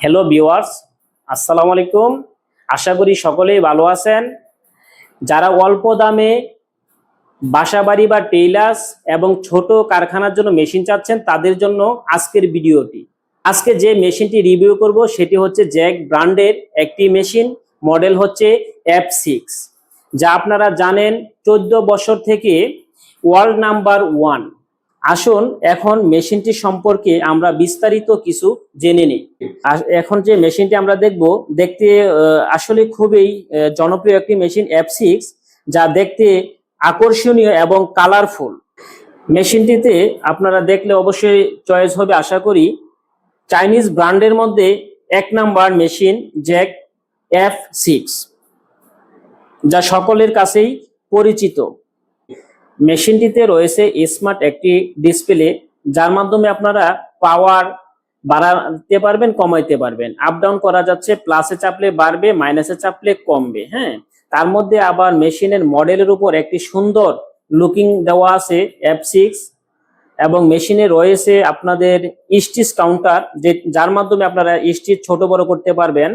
Hello viewers, আসসালামু আলাইকুম। আশা করি সকলেই ভালো আছেন। যারা অল্প দামে বাসাবাড়ি বা টেইলার্স এবং ছোট কারখানার জন্য মেশিন চাচ্ছেন তাদের জন্য আজকের ভিডিওটি। আজকে যে মেশিনটি রিভিউ করব সেটি হচ্ছে জ্যাক ব্র্যান্ডের একটি মেশিন, মডেল হচ্ছে F6, যা আপনারা জানেন 14 বছর থেকে ওয়ার্ল্ড নাম্বার 1। আসুন এখন মেশিনটি সম্পর্কে আমরা বিস্তারিত কিছু জেনে নিই। এখন যে মেশিনটি আমরা দেখতে আসলে খুবই জনপ্রিয় একটি মেশিন F6, যা দেখতে আকর্ষণীয় এবং কালারফুল। মেশিনটিতে আপনারা দেখলে অবশ্যই চয়েস হবে আশা করি। চাইনিজ ব্র্যান্ডের মধ্যে 1 নাম্বার মেশিন জ্যাক F6, যা সকলের কাছেই পরিচিত। মেশিনটিতে রয়েছে স্মার্ট একটি ডিসপ্লে, যার মাধ্যমে আপনারা পাওয়ার বাড়াতে পারবেন, কমাইতে পারবেন। আপ ডাউন করা যাচ্ছে, প্লাসে চাপলে বাড়বে, মাইনাসে চাপলে কমবে। হ্যাঁ, তার মধ্যে আবার মেশিনের মডেলের উপর একটি সুন্দর লুকিং দেওয়া আছে F6, এবং মেশিনে রয়েছে আপনাদের স্টিচ কাউন্টার, যার মাধ্যমে আপনারা স্টিচ ছোট বড় করতে পারবেন,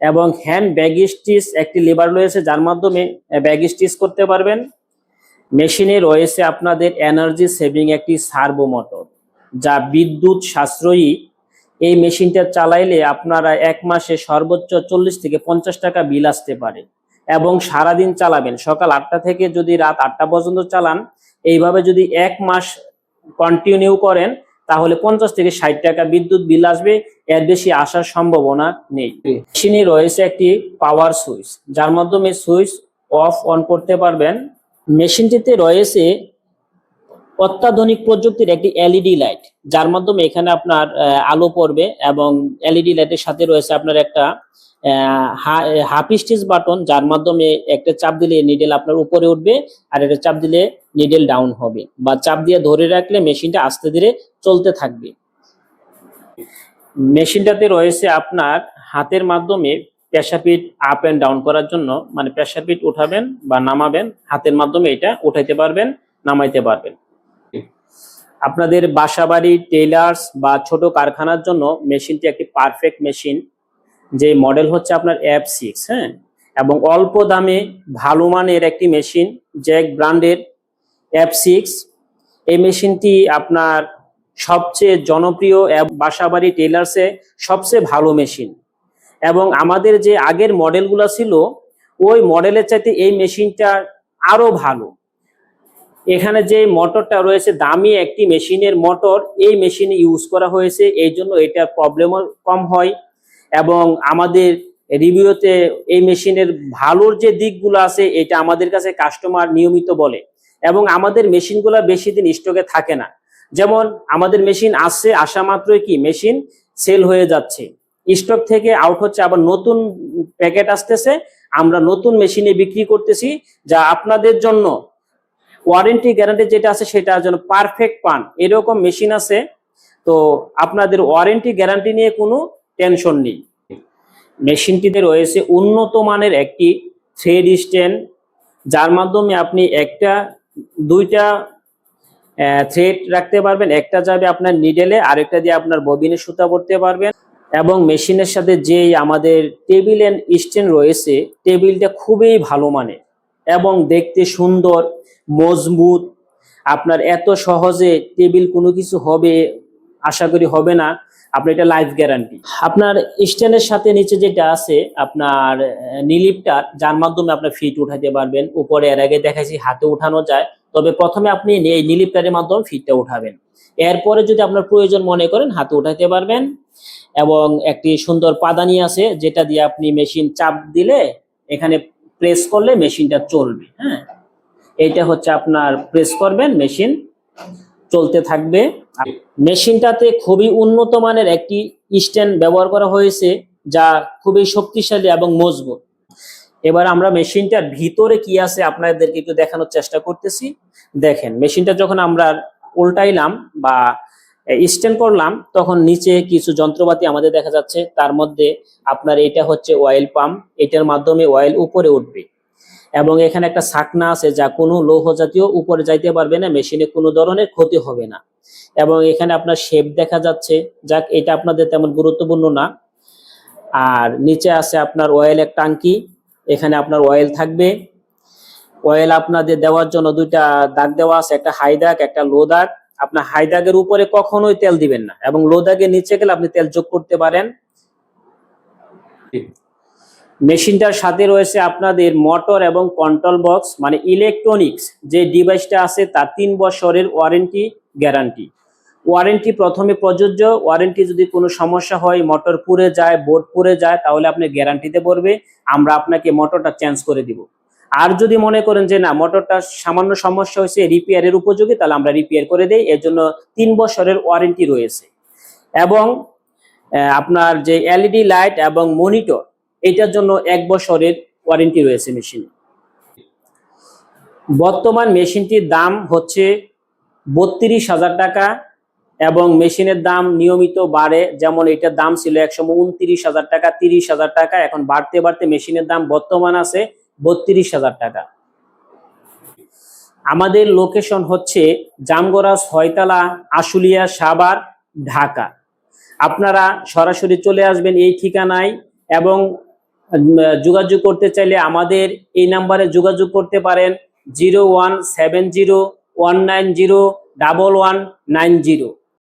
এবং হ্যান্ড ব্যাগ স্টিচ একটি লিভার রয়েছে, যার মাধ্যমে ব্যাগ স্টিচ করতে পারবেন। মেশিনে রয়েছে আপনাদের এনার্জি সেভিং একটি সার্ভো মোটর, যা বিদ্যুৎ সাশ্রয়ী। এই মেশিনটা চালাইলে আপনারা 1 মাসে সর্বোচ্চ 40 থেকে 50 টাকা বিল আসতে পারে, এবং সারাদিন চালাবেন। সকাল 8টা থেকে যদি রাত 8টা পর্যন্ত চালান, এইভাবে যদি 1 মাস কন্টিনিউ করেন, তাহলে 50 থেকে 60 টাকা বিদ্যুৎ বিল আসবে। এর বেশি আসার সম্ভাবনা নেই। মেশিনে রয়েছে একটি পাওয়ার সুইচ, যার মাধ্যমে সুইচ অফ অন করতে পারবেন। মেশিনটিতে রয়েছে অত্যাধুনিক প্রযুক্তির একটি এলইডি লাইট, যার মাধ্যমে এখানে আপনার আলো পড়বে, এবং এলইডি লাইটের সাথে রয়েছে আপনার একটা হাফ স্টিচ বাটন, যার মাধ্যমে একটা চাপ দিলে নিডেল আপনার উপরে উঠবে, আর একটা চাপ দিলে নিডেল ডাউন হবে, বা চাপ দিয়ে ধরে রাখলে মেশিনটা আস্তে ধীরে চলতে থাকবে। মেশিনটাতে রয়েছে আপনার হাতের মাধ্যমে pressure fit up and down করার জন্য, মানে প্রেসার ফিট উঠাবেন বা নামাবেন, হাতের মাধ্যমে এটা উঠাইতে পারবেন, নামাইতে পারবেন। আপনাদের বাসাবাড়ি, টেইলার্স বা ছোট কারখানার জন্য মেশিনটি একটি পারফেক্ট মেশিন, যে মডেল হচ্ছে আপনার F6। হ্যাঁ, এবং অল্প দামে ভালো মানের একটি মেশিন, জ্যাক ব্র্যান্ডের F6। এই মেশিনটি আপনার সবচেয়ে জনপ্রিয় বাসাবাড়ি টেইলার্সে সবচেয়ে ভালো মেশিন। এবং আমাদের যে আগের মডেলগুলো ছিল, ওই মডেলের চাইতে এই মেশিনটা আরো ভালো। এখানে যে মোটরটা রয়েছে, দামি একটি মেশিনের মোটর এই মেশিনে ইউজ করা হয়েছে, এই জন্য এটার প্রবলেমও কম হয়। এবং আমাদের রিভিউতে এই মেশিনের ভালোর যে দিকগুলো আছে, এটা আমাদের কাছে কাস্টমার নিয়মিত বলে। এবং আমাদের মেশিনগুলো বেশি দিন স্টকে থাকে না। যেমন আমাদের মেশিন আসছে, আসা মাত্রই কি মেশিন সেল হয়ে যাচ্ছে, স্টক থেকে আউট হচ্ছে, আবার নতুন প্যাকেট আসতেছে, আমরা নতুন মেশিনে বিক্রি করতেছি, যা আপনাদের জন্য ওয়ারেন্টি গ্যারান্টি যেটা আছে সেটা যেন পারফেক্ট পান, এরকম মেশিন আছে। তো আপনাদের ওয়ারেন্টি গ্যারান্টি নিয়ে কোনো টেনশন নেই। মেশিনটিতে রয়েছে উন্নত মানের একটি থ্রেড স্ট্যান্ড, যার মাধ্যমে আপনি দুইটা থ্রেড রাখতে পারবেন। একটা যাবে আপনার নিডেলে, আরেকটা দিয়ে আপনার ববিনে সুতা করতে পারবেন। এবং মেশিনের সাথে যে আমাদের টেবিল এন্ড স্ট্যান্ড রয়েছে, টেবিলটা খুবই ভালো মানের এবং দেখতে সুন্দর, মজবুত। আপনার এত সহজে টেবিল কোনো কিছু হবে আশা করি হবে না, আপনার এটা লাইফ গ্যারান্টি। আপনার স্ট্যান্ডের সাথে নিচে যেটা আছে আপনার নিলিপটা, যার মাধ্যমে আপনার ফিট উঠাতে পারবেন। উপরে এর আগে দেখাইছি হাতে উঠানো যায়, তবে প্রথমে আপনি এই নিলিপটারের মাধ্যমে ফিটটা উঠাবেন। এরপরে যদি আপনার প্রয়োজন মনে করেন হাতে উঠাইতে পারবেন। এবং একটি সুন্দর পাদানি আছে, যেটা দিয়ে আপনি মেশিন চাপ দিলে এখানে প্রেস করলে মেশিনটা চলবে। হ্যাঁ, এইটা হচ্ছে আপনার প্রেস করবেন, মেশিন চলতে থাকবে। মেশিনটাতে খুবই উন্নত মানের একটি স্ট্যান্ড ব্যবহার করা হয়েছে, যা খুবই শক্তিশালী এবং মজবুত। এবার আমরা মেশিনটার ভিতরে কি আছে আপনাদেরকে একটু দেখানোর চেষ্টা করতেছি। দেখেন, মেশিনটা যখন আমরা উল্টাইলাম বা স্ট্যান্ড করলাম, তখন নিচে কিছু যন্ত্রপাতি আমাদের দেখা যাচ্ছে। তার মধ্যে আপনার এটা হচ্ছে অয়েল পাম্প, এটার মাধ্যমে অয়েল উপরে উঠবে। এবং এখানে একটা ছাকনা আছে, যা কোনো লৌহ জাতীয় উপরে যাইতে পারবে না, মেশিনে কোনো ধরনের ক্ষতি হবে না। এবং এখানে আপনার শেপ দেখা যাচ্ছে, যাক এটা আপনাদের তেমন গুরুত্বপূর্ণ না। আর নিচে আছে আপনার অয়েলের ট্যাঙ্কি, এখানে আপনার অয়েল থাকবে। অয়েল আপনাদের দেওয়ার জন্য দুইটা দাগ দেওয়া আছে, একটা হাই দাগ একটা লো দাগ। আপনার হাই দাগের উপরে কখনোই তেল দিবেন না, এবং লো দাগের নিচে গেলে আপনি তেল যোগ করতে পারেন। মেশিনটার সাথে রয়েছে আপনাদের মোটর এবং কন্ট্রোল বক্স, মানে ইলেকট্রনিক্স যে ডিভাইসটা আছে তার 3 বছরের ওয়ারেন্টি গ্যারান্টি। ওয়ারেন্টি প্রথমে প্রযোজ্য, ওয়ারেন্টি যদি কোনো সমস্যা হয়, মোটর পুড়ে যায়, বোর্ড পুড়ে যায়, তাহলে আপনি গ্যারান্টিতে পড়বে, আমরা আপনাকে মোটরটা চেঞ্জ করে দিব। আর যদি মনে করেন যে না মোটরটা সামান্য সমস্যা হয়েছে, রিপেয়ারের উপযোগী, তাহলে আমরা রিপেয়ার করে দেই। এর জন্য 3 বছরের ওয়ারেন্টি রয়েছে। এবং আপনার যে এলইডি লাইট এবং মনিটর, এটার জন্য 1 বছরের ওয়ারেন্টি রয়েছে মেশিনে। বর্তমান মেশিনটির দাম হচ্ছে 32,000 টাকা, এবং মেশিনের দাম নিয়মিত বাড়ে। যেমন এটার দাম ছিল একসময় 29,000 টাকা, 30,000 টাকা, এখন বাড়তে বাড়তে মেশিনের দাম বর্তমান আছে 32,000 টাকা। আমাদের লোকেশন হচ্ছে জামগড়া, ছয়তলা, আশুলিয়া, সাভার, ঢাকা। আপনারা সরাসরি চলে আসবেন এই ঠিকানায়, এবং যোগাযোগ করতে চাইলে আমাদের এই নাম্বারে যোগাযোগ করতে পারেন 017019011190।